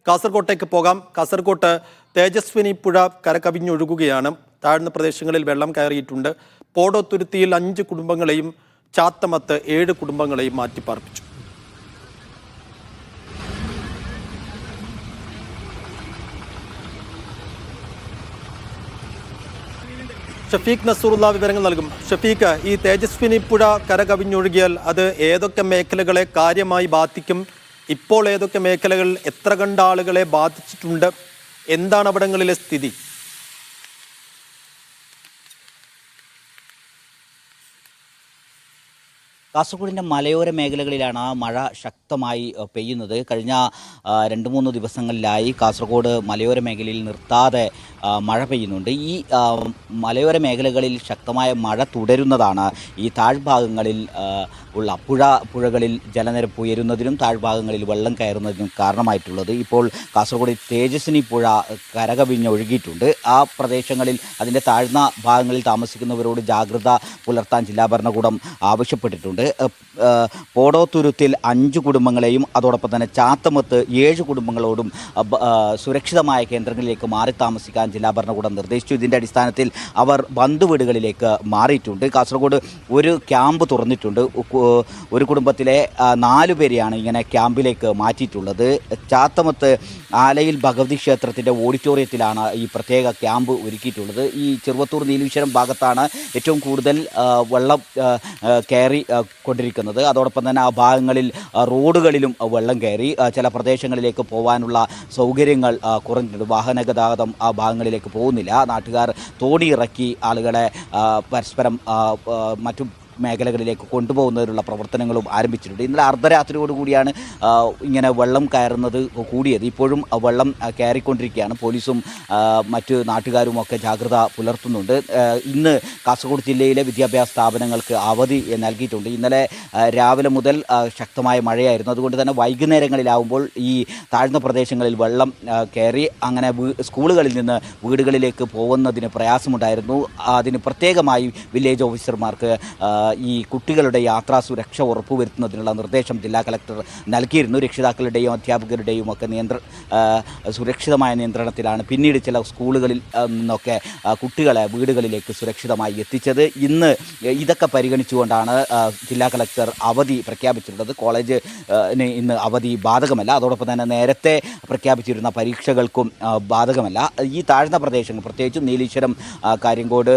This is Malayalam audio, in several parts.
കാസർകോട്ടേക്ക് പോകാം. കാസർകോട്ട് തേജസ്വിനി പുഴ കരകവിഞ്ഞൊഴുകുകയാണ്. താഴ്ന്ന പ്രദേശങ്ങളിൽ വെള്ളം കയറിയിട്ടുണ്ട്. പോടോത്തുരുത്തിയിൽ 5 കുടുംബങ്ങളെയും ചാത്തമത്ത് 7 കുടുംബങ്ങളെയും മാറ്റിപ്പാർപ്പിച്ചു. ഷഫീഖ് നസറുള്ള വിവരങ്ങൾ നൽകും. ഷഫീഖ്, ഈ തേജസ്വിനി പുഴ കരകവിഞ്ഞൊഴുകിയാൽ അത് ഏതൊക്കെ മേഖലകളെ കാര്യമായി ബാധിക്കും? ഇപ്പോൾ ഏതൊക്കെ മേഖലകൾ എത്ര കണ്ട ആളുകളെ ബാധിച്ചിട്ടുണ്ട്? എന്താണ് അവിടങ്ങളിലെ സ്ഥിതി? കാസർഗോഡിൻ്റെ മലയോര മേഖലകളിലാണ് മഴ ശക്തമായി പെയ്യുന്നത്. കഴിഞ്ഞ 2-3 ദിവസങ്ങളിലായി കാസർഗോഡ് മലയോര മേഖലയിൽ നിർത്താതെ മഴ പെയ്യുന്നുണ്ട്. ഈ മലയോര മേഖലകളിൽ ശക്തമായ മഴ തുടരുന്നതാണ് ഈ താഴ്ഭാഗങ്ങളിൽ ഉള്ള പുഴകളിൽ ജലനിരപ്പ് ഉയരുന്നതിനും താഴ്ഭാഗങ്ങളിൽ വെള്ളം കയറുന്നതിനും കാരണമായിട്ടുള്ളത്. ഇപ്പോൾ കാസർഗോഡ് തേജസ്വിനി പുഴ കരകവിഞ്ഞൊഴുകിയിട്ടുണ്ട്. ആ പ്രദേശങ്ങളിൽ അതിൻ്റെ താഴ്ന്ന ഭാഗങ്ങളിൽ താമസിക്കുന്നവരോട് ജാഗ്രത പുലർത്താൻ ജില്ലാ ഭരണകൂടം ആവശ്യപ്പെട്ടിട്ടുണ്ട്. പോടോത്തുരുത്തിൽ 5 കുടുംബങ്ങളെയും അതോടൊപ്പം തന്നെ ചാത്തമത്ത് 7 കുടുംബങ്ങളോടും സുരക്ഷിതമായ കേന്ദ്രങ്ങളിലേക്ക് മാറി താമസിക്കാൻ ജില്ലാ ഭരണകൂടം നിർദ്ദേശിച്ചു. ഇതിൻ്റെ അടിസ്ഥാനത്തിൽ അവർ ബന്ധുവീടുകളിലേക്ക് മാറിയിട്ടുണ്ട്. കാസർഗോഡ് ഒരു ക്യാമ്പ് തുറന്നിട്ടുണ്ട്. ഒരു കുടുംബത്തിലെ 4 പേരെയാണ് ഇങ്ങനെ ക്യാമ്പിലേക്ക് മാറ്റിയിട്ടുള്ളത്. ചാത്തമത്ത് ആലയിൽ ഭഗവതി ക്ഷേത്രത്തിൻ്റെ ഓഡിറ്റോറിയത്തിലാണ് ഈ പ്രത്യേക ക്യാമ്പ് ഒരുക്കിയിട്ടുള്ളത്. ഈ ചെറുവത്തൂർ നീലീശ്വരം ഭാഗത്താണ് ഏറ്റവും കൂടുതൽ വെള്ളം കയറി കൊണ്ടിരിക്കുന്നത്. അതോടൊപ്പം തന്നെ ആ ഭാഗങ്ങളിൽ റോഡുകളിലും വെള്ളം കയറി. ചില പ്രദേശങ്ങളിലേക്ക് പോകാനുള്ള സൗകര്യങ്ങൾ കുറഞ്ഞിട്ടുണ്ട്. വാഹന ഗതാഗതം ആ ഭാഗങ്ങളിലേക്ക് പോകുന്നില്ല. നാട്ടുകാർ തോണി ഇറക്കി ആളുകളെ പരസ്പരം മറ്റു മേഖലകളിലേക്ക് കൊണ്ടുപോകുന്നതിനുള്ള പ്രവർത്തനങ്ങളും ആരംഭിച്ചിട്ടുണ്ട്. ഇന്നലെ അർദ്ധരാത്രിയോടുകൂടിയാണ് ഇങ്ങനെ വെള്ളം കയറുന്നത് കൂടിയത്. ഇപ്പോഴും വെള്ളം കയറിക്കൊണ്ടിരിക്കുകയാണ്. പോലീസും മറ്റ് നാട്ടുകാരുമൊക്കെ ജാഗ്രത പുലർത്തുന്നുണ്ട്. ഇന്ന് കാസർഗോഡ് ജില്ലയിലെ വിദ്യാഭ്യാസ സ്ഥാപനങ്ങൾക്ക് അവധി നൽകിയിട്ടുണ്ട്. ഇന്നലെ രാവിലെ മുതൽ ശക്തമായ മഴയായിരുന്നു. അതുകൊണ്ട് തന്നെ വൈകുന്നേരങ്ങളിലാവുമ്പോൾ ഈ താഴ്ന്ന പ്രദേശങ്ങളിൽ വെള്ളം കയറി അങ്ങനെ സ്കൂളുകളിൽ നിന്ന് വീടുകളിലേക്ക് പോകുന്നതിന് പ്രയാസമുണ്ടായിരുന്നു. അതിന് പ്രത്യേകമായി വില്ലേജ് ഓഫീസർമാർക്ക് ഈ കുട്ടികളുടെ യാത്രാ സുരക്ഷ ഉറപ്പുവരുത്തുന്നതിനുള്ള നിർദ്ദേശം ജില്ലാ കളക്ടർ നൽകിയിരുന്നു. രക്ഷിതാക്കളുടെയും അധ്യാപകരുടെയും ഒക്കെ സുരക്ഷിതമായ നിയന്ത്രണത്തിലാണ് പിന്നീട് ചില സ്കൂളുകളിൽ നിന്നൊക്കെ കുട്ടികളെ വീടുകളിലേക്ക് സുരക്ഷിതമായി എത്തിച്ചത്. ഇന്ന് ഇതൊക്കെ പരിഗണിച്ചുകൊണ്ടാണ് ജില്ലാ കളക്ടർ അവധി പ്രഖ്യാപിച്ചിട്ടുള്ളത്. കോളേജിന് ഇന്ന് അവധി ബാധകമല്ല. അതോടൊപ്പം തന്നെ നേരത്തെ പ്രഖ്യാപിച്ചിരുന്ന പരീക്ഷകൾക്കും ബാധകമല്ല. ഈ താഴ്ന്ന പ്രദേശങ്ങൾ പ്രത്യേകിച്ചും നീലീശ്വരം, കാര്യങ്കോട്,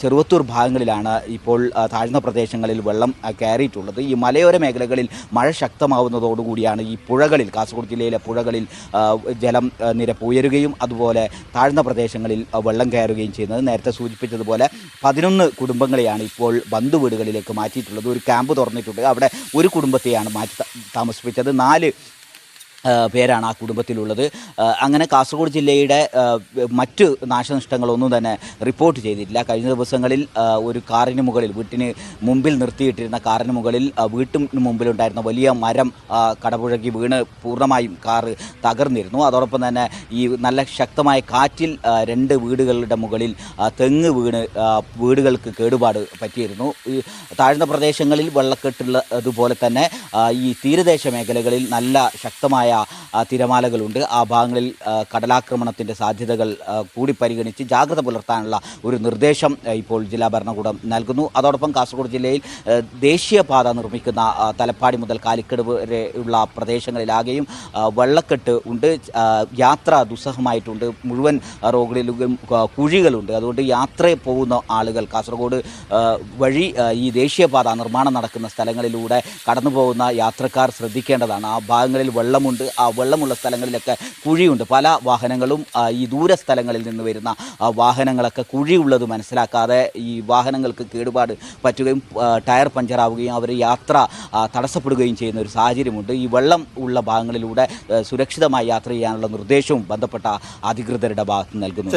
ചെറുവത്തൂർ ഭാഗങ്ങളിലാണ് ഇപ്പോൾ താഴ്ന്ന പ്രദേശങ്ങളിൽ വെള്ളം കയറിയിട്ടുള്ളത്. ഈ മലയോര മേഖലകളിൽ മഴ ശക്തമാവുന്നതോടുകൂടിയാണ് ഈ പുഴകളിൽ, കാസർഗോഡ് ജില്ലയിലെ പുഴകളിൽ ജലം നിരപ്പ് ഉയരുകയും അതുപോലെ താഴ്ന്ന പ്രദേശങ്ങളിൽ വെള്ളം കയറുകയും ചെയ്യുന്നത്. നേരത്തെ സൂചിപ്പിച്ചതുപോലെ 11 കുടുംബങ്ങളെയാണ് ഇപ്പോൾ ബന്ധുവീടുകളിലേക്ക് മാറ്റിയിട്ടുള്ളത്. ഒരു ക്യാമ്പ് തുറന്നിട്ടുണ്ട്. അവിടെ ഒരു കുടുംബത്തെയാണ് മാറ്റി താമസിപ്പിച്ചത്. 4 പേരാണ് ആ കുടുംബത്തിലുള്ളത്. അങ്ങനെ കാസർഗോഡ് ജില്ലയുടെ മറ്റ് നാശനഷ്ടങ്ങളൊന്നും തന്നെ റിപ്പോർട്ട് ചെയ്തിട്ടില്ല. കഴിഞ്ഞ ദിവസങ്ങളിൽ ഒരു കാറിന് മുകളിൽ, വീട്ടിന് മുമ്പിൽ നിർത്തിയിട്ടിരുന്ന കാറിന് മുകളിൽ വീട്ടിന് മുമ്പിലുണ്ടായിരുന്ന വലിയ മരം കടപുഴകി വീണ് പൂർണ്ണമായും കാറ് തകർന്നിരുന്നു. അതോടൊപ്പം തന്നെ ഈ നല്ല ശക്തമായ കാറ്റിൽ 2 വീടുകളുടെ മുകളിൽ തെങ്ങ് വീണ് വീടുകൾക്ക് കേടുപാട് പറ്റിയിരുന്നു. ഈ താഴ്ന്ന പ്രദേശങ്ങളിൽ വെള്ളക്കെട്ടുള്ളതുപോലെ തന്നെ ഈ തീരദേശ മേഖലകളിൽ നല്ല ശക്തമായ തിരമാലകളുണ്ട്. ആ ഭാഗങ്ങളിൽ കടലാക്രമണത്തിൻ്റെ സാധ്യതകൾ കൂടി പരിഗണിച്ച് ജാഗ്രത പുലർത്താനുള്ള ഒരു നിർദ്ദേശം ഇപ്പോൾ ജില്ലാ ഭരണകൂടം നൽകുന്നു. അതോടൊപ്പം കാസർഗോഡ് ജില്ലയിൽ ദേശീയപാത നിർമ്മിക്കുന്ന തലപ്പാടി മുതൽ കാലിക്കട് വരെയുള്ള പ്രദേശങ്ങളിലാകെയും വെള്ളക്കെട്ട് ഉണ്ട്. യാത്ര ദുസ്സഹമായിട്ടുണ്ട്. മുഴുവൻ റോഡുകളിലും കുഴികളുണ്ട്. അതുകൊണ്ട് യാത്ര പോകുന്ന ആളുകൾ കാസർഗോഡ് വഴി ഈ ദേശീയപാത നിർമ്മാണം നടക്കുന്ന സ്ഥലങ്ങളിലൂടെ കടന്നു പോകുന്ന യാത്രക്കാർ ശ്രദ്ധിക്കേണ്ടതാണ്. ആ ഭാഗങ്ങളിൽ വെള്ളമുണ്ട്. ആ വെള്ളമുള്ള സ്ഥലങ്ങളിലൊക്കെ കുഴിയുണ്ട്. പല വാഹനങ്ങളും ഈ ദൂര സ്ഥലങ്ങളിൽ നിന്ന് വരുന്ന വാഹനങ്ങളൊക്കെ കുഴിയുള്ളത് മനസ്സിലാക്കാതെ ഈ വാഹനങ്ങൾക്ക് കേടുപാട് പറ്റുകയും ടയർ പഞ്ചറാവുകയും അവർ യാത്ര തടസ്സപ്പെടുകയും ചെയ്യുന്ന ഒരു സാഹചര്യമുണ്ട്. ഈ വെള്ളം ഉള്ള ഭാഗങ്ങളിലൂടെ സുരക്ഷിതമായി യാത്ര ചെയ്യാനുള്ള നിർദ്ദേശവും ബന്ധപ്പെട്ട അധികൃതരുടെ ഭാഗത്ത് നൽകുന്നു.